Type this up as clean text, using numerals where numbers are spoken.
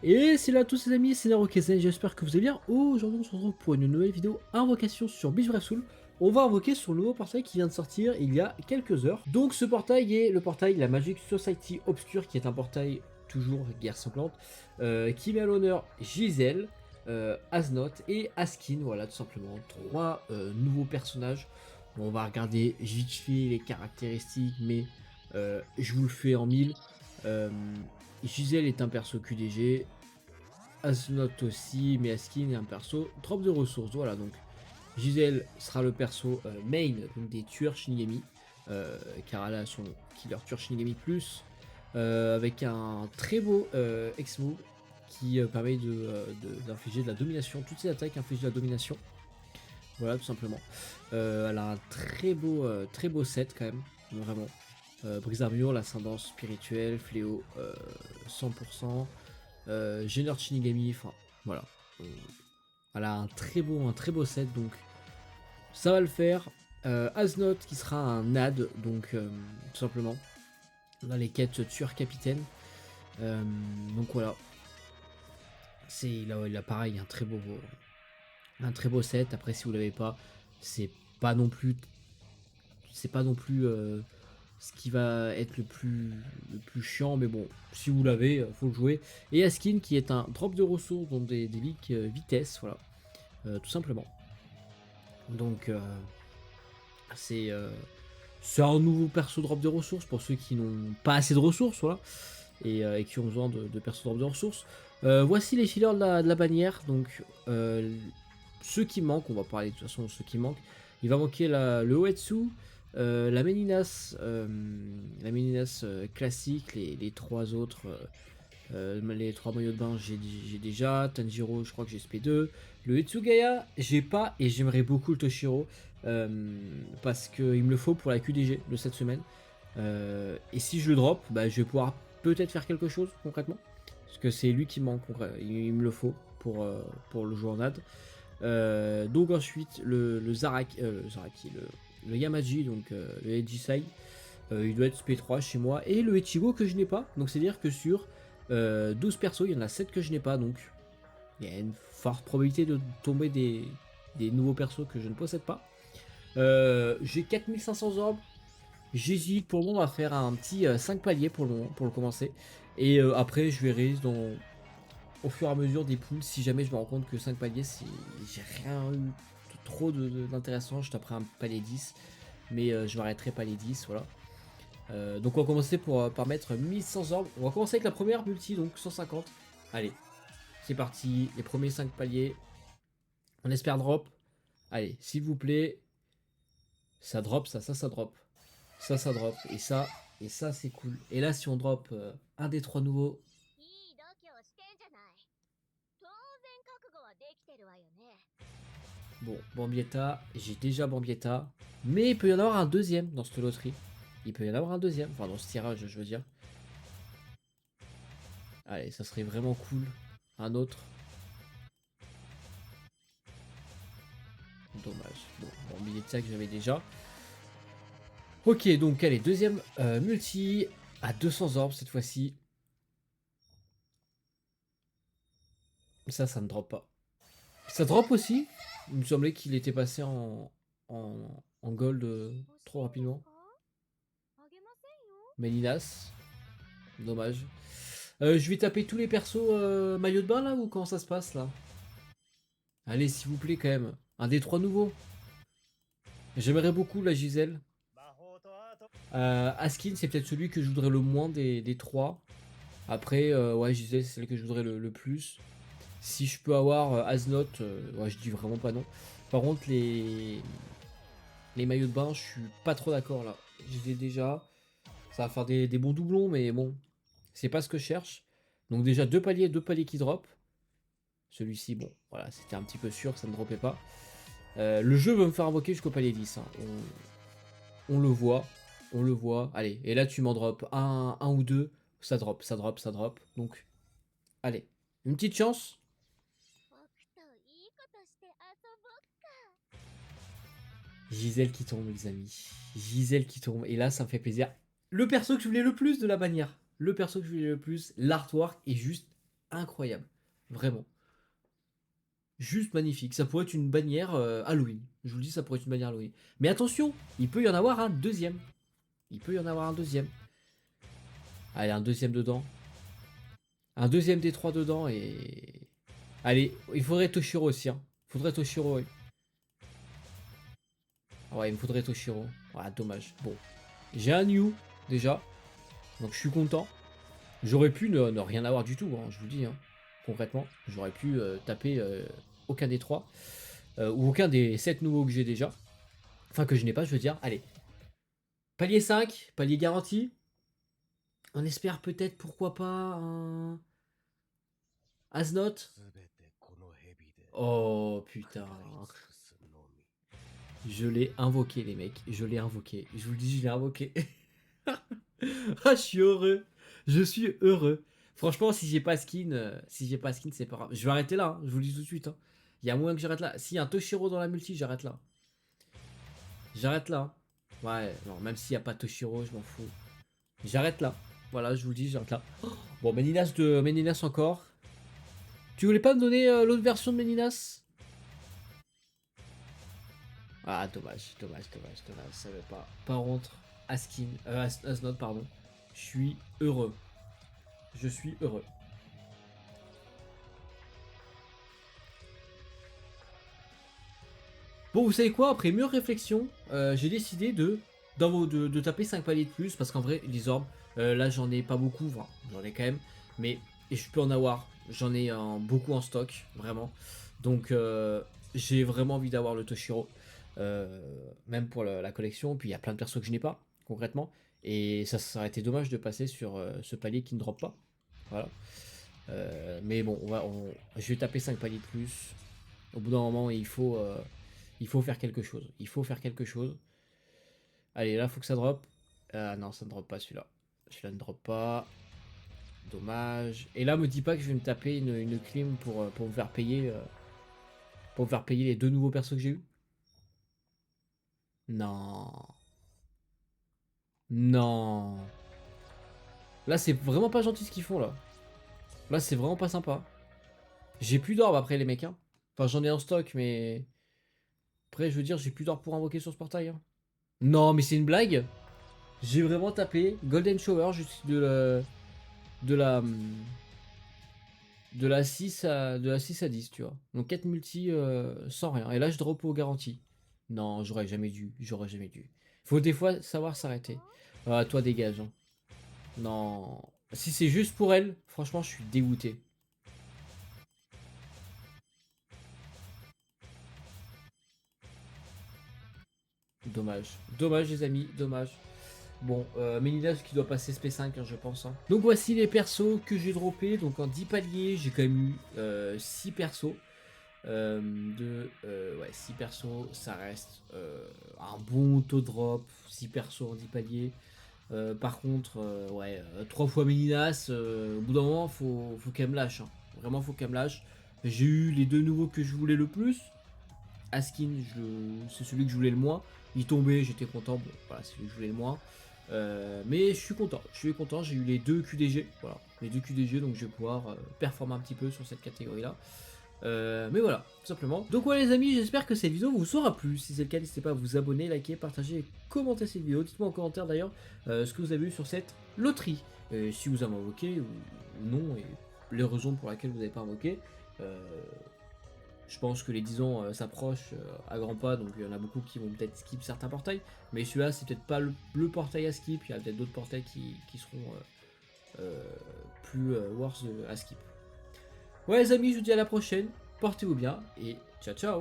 Et c'est là à tous les amis, c'est Narukazen, j'espère que vous allez bien. Aujourd'hui on se retrouve pour une nouvelle vidéo invocation sur Beach Brave Soul. On va invoquer sur le nouveau portail qui vient de sortir il y a quelques heures. Donc ce portail est le portail La Magic Society Obscure, qui est un portail toujours guerre sanglante, qui met à l'honneur Giselle, Asnoth et Askin, voilà tout simplement. Trois nouveaux personnages. Bon, on va regarder vite fait les caractéristiques, mais je vous le fais en mille. Euh, Giselle est un perso QDG, Asnoth aussi, mais Askin est un perso drop de ressources. Voilà, donc Giselle sera le perso main donc des tueurs Shinigami, car elle a son killer tueur Shinigami plus, avec un très beau X-move qui permet d'infliger de la domination. Toutes ses attaques infligent de la domination. Voilà, tout simplement. Elle a un très beau set quand même, vraiment. Brise d'armure, l'ascendance spirituelle, fléau 100%, Génère Shinigami, enfin voilà. Euh, Elle a un très beau set, donc ça va le faire. Asnoth qui sera un ad, donc tout simplement. On a les quêtes tueur capitaine. Donc voilà. Il a pareil un très beau set. Après si vous l'avez pas, c'est pas non plus c'est pas non plus ce qui va être le plus chiant, mais bon, si vous l'avez, faut le jouer. Et Askin qui est un drop de ressources, donc des leaks vitesse, voilà, tout simplement. Donc c'est euh, c'est un nouveau perso drop de ressources pour ceux qui n'ont pas assez de ressources, voilà, et qui ont besoin de perso drop de ressources. Voici les fillers de la bannière, donc ceux qui manquent, on va parler de toute façon de ceux qui manquent. Il va manquer le Oetsu, la Méninas classique, les trois autres, les trois maillots de bain j'ai déjà, Tanjiro je crois que j'ai SP2, le Etsugaya j'ai pas et j'aimerais beaucoup le Toshiro, parce qu'il me le faut pour la QDG de cette semaine. Et si je le drop, bah, je vais pouvoir peut-être faire quelque chose concrètement, parce que c'est lui qui manque, il me le faut pour le jouer en ad. Donc ensuite le Zaraki, le Yamaji, donc le Ejisai, il doit être SP3 chez moi, et le Ichigo que je n'ai pas, donc c'est à dire que sur 12 persos, il y en a 7 que je n'ai pas, donc il y a une forte probabilité de tomber des nouveaux persos que je ne possède pas. J'ai 4500 orbes, j'hésite pour le moment à faire un petit 5 paliers pour le moment, pour le commencer, et après je verrai au fur et à mesure des poules, si jamais je me rends compte que 5 paliers, j'ai rien eu trop d'intéressant, je taperai un palier 10, mais je m'arrêterai palier 10, voilà. Donc on va commencer par mettre 1100 orbes. On va commencer avec la première multi, donc 150. Allez, c'est parti, les premiers 5 paliers. On espère drop. Allez, s'il vous plaît. Ça drop, ça drop. Ça drop. Et ça c'est cool. Et là, si on drop un des trois nouveaux. Bon, Bambietta, j'ai déjà Bambietta. Mais il peut y en avoir un deuxième dans cette loterie. Il peut y en avoir un deuxième. Enfin, dans ce tirage, je veux dire. Allez, ça serait vraiment cool. Un autre. Dommage. Bon, Bambietta que j'avais déjà. Ok, donc allez, deuxième multi à 200 orbes cette fois-ci. Ça ne drop pas. Ça drop aussi. Il me semblait qu'il était passé en gold trop rapidement. Melinas, dommage. Je vais taper tous les persos maillot de bain là, ou comment ça se passe là? Allez, s'il vous plaît, quand même. Un des trois nouveaux. J'aimerais beaucoup la Giselle. Askin, c'est peut-être celui que je voudrais le moins des trois. Après, ouais, Giselle, c'est celle que je voudrais le plus. Si je peux avoir Asnoth, ouais, je dis vraiment pas non. Par contre, les maillots de bain, je suis pas trop d'accord là. Je les ai déjà. Ça va faire des bons doublons, mais bon, c'est pas ce que je cherche. Donc déjà deux paliers qui drop. Celui-ci, bon, voilà, c'était un petit peu sûr que ça ne dropait pas. Le jeu veut me faire invoquer jusqu'au palier 10, hein. On le voit, on le voit. Allez, et là tu m'en drops un ou deux, ça drop, ça drop, ça drop. Donc, allez, une petite chance. Gisèle qui tombe, les amis. Gisèle qui tombe. Et là, ça me fait plaisir. Le perso que je voulais le plus de la bannière. Le perso que je voulais le plus, l'artwork est juste incroyable. Vraiment. Juste magnifique. Ça pourrait être une bannière Halloween. Je vous le dis, ça pourrait être une bannière Halloween. Mais attention, il peut y en avoir un deuxième. Il peut y en avoir un deuxième. Allez, un deuxième dedans. Un deuxième des trois dedans et... Allez, il faudrait Toshiro aussi. Hein. Faudrait Toshiro, oui. Ouais, il me faudrait Toshiro. Ah, dommage. Bon. J'ai un New, déjà. Donc je suis content. J'aurais pu ne rien avoir du tout, hein, je vous le dis. Hein. Concrètement, j'aurais pu taper aucun des trois. Ou aucun des 7 nouveaux que j'ai déjà. Enfin, que je n'ai pas, je veux dire. Allez. Palier 5, palier garanti. On espère peut-être, pourquoi pas, un... Asnot. Oh, putain. Je l'ai invoqué, les mecs. Je l'ai invoqué. Je vous le dis, je l'ai invoqué. Ah, je suis heureux. Je suis heureux. Franchement, si j'ai pas skin, c'est pas grave. Je vais arrêter là, hein, je vous le dis tout de suite. Hein. Il y a moyen que j'arrête là. S'il y a un Toshiro dans la multi, j'arrête là. J'arrête là. Ouais, non, même s'il n'y a pas Toshiro, je m'en fous. J'arrête là. Voilà, je vous le dis, j'arrête là. Oh, bon, Meninas encore. Tu voulais pas me donner l'autre version de Meninas? Ah, dommage. Ça va pas. Par contre, Asnod, pardon. Je suis heureux. Je suis heureux. Bon, vous savez quoi? Après mûre réflexion, j'ai décidé de taper 5 paliers de plus. Parce qu'en vrai, les orbes, là, j'en ai pas beaucoup. Enfin, j'en ai quand même. Mais et je peux en avoir. J'en ai beaucoup en stock, vraiment. Donc, j'ai vraiment envie d'avoir le Toshiro. Même pour la collection. Puis, il y a plein de persos que je n'ai pas, concrètement. Et ça aurait été dommage de passer sur ce palier qui ne drop pas. Voilà. Mais bon, je vais taper 5 paliers de plus. Au bout d'un moment, il faut faire quelque chose. Il faut faire quelque chose. Allez, là, faut que ça drop. Ah non, ça ne drop pas celui-là. Celui-là ne drop pas. Dommage. Et là, me dis pas que je vais me taper une clim pour me faire payer. Pour me faire payer les 2 nouveaux persos que j'ai eu. Non. Non. Là, c'est vraiment pas gentil ce qu'ils font là. Là, c'est vraiment pas sympa. J'ai plus d'orbe après les mecs. Hein. Enfin, j'en ai en stock, mais. Après, je veux dire, j'ai plus d'or pour invoquer sur ce portail. Hein. Non, mais c'est une blague. J'ai vraiment tapé Golden Shower juste de la de la 6 à 10, tu vois. Donc 4 multi sans rien. Et là, je drop au garantie. Non, j'aurais jamais dû. J'aurais jamais dû. Faut des fois savoir s'arrêter. Ah, toi, dégage. Hein. Non. Si c'est juste pour elle, franchement, je suis dégoûté. Dommage. Dommage, les amis. Dommage. Bon, Meninas qui doit passer SP5, hein, je pense. Hein. Donc voici les persos que j'ai droppés. Donc en 10 paliers, j'ai quand même eu 6 persos. Ouais, 6 persos, ça reste un bon taux de drop. 6 persos en 10 paliers. Par contre, ouais, 3 fois Meninas, au bout d'un moment, faut qu'elle me lâche. Hein. Vraiment, faut qu'elle me lâche. J'ai eu les 2 nouveaux que je voulais le plus. Askin, c'est celui que je voulais le moins. Il tombait, j'étais content. Bon, voilà, c'est celui que je voulais le moins. Mais je suis content, j'ai eu les 2 QDG, voilà, les 2 QDG, donc je vais pouvoir performer un petit peu sur cette catégorie-là. Mais voilà, tout simplement. Donc voilà les amis, j'espère que cette vidéo vous aura plu. Si c'est le cas, n'hésitez pas à vous abonner, liker, partager et commenter cette vidéo. Dites-moi en commentaire d'ailleurs ce que vous avez vu sur cette loterie. Si vous avez invoqué ou non, et les raisons pour lesquelles vous n'avez pas invoqué. Je pense que les 10 ans s'approchent à grands pas, donc il y en a beaucoup qui vont peut-être skip certains portails. Mais celui-là, c'est peut-être pas le portail à skip, il y a peut-être d'autres portails qui seront plus worth à skip. Ouais les amis, je vous dis à la prochaine, portez-vous bien et ciao ciao.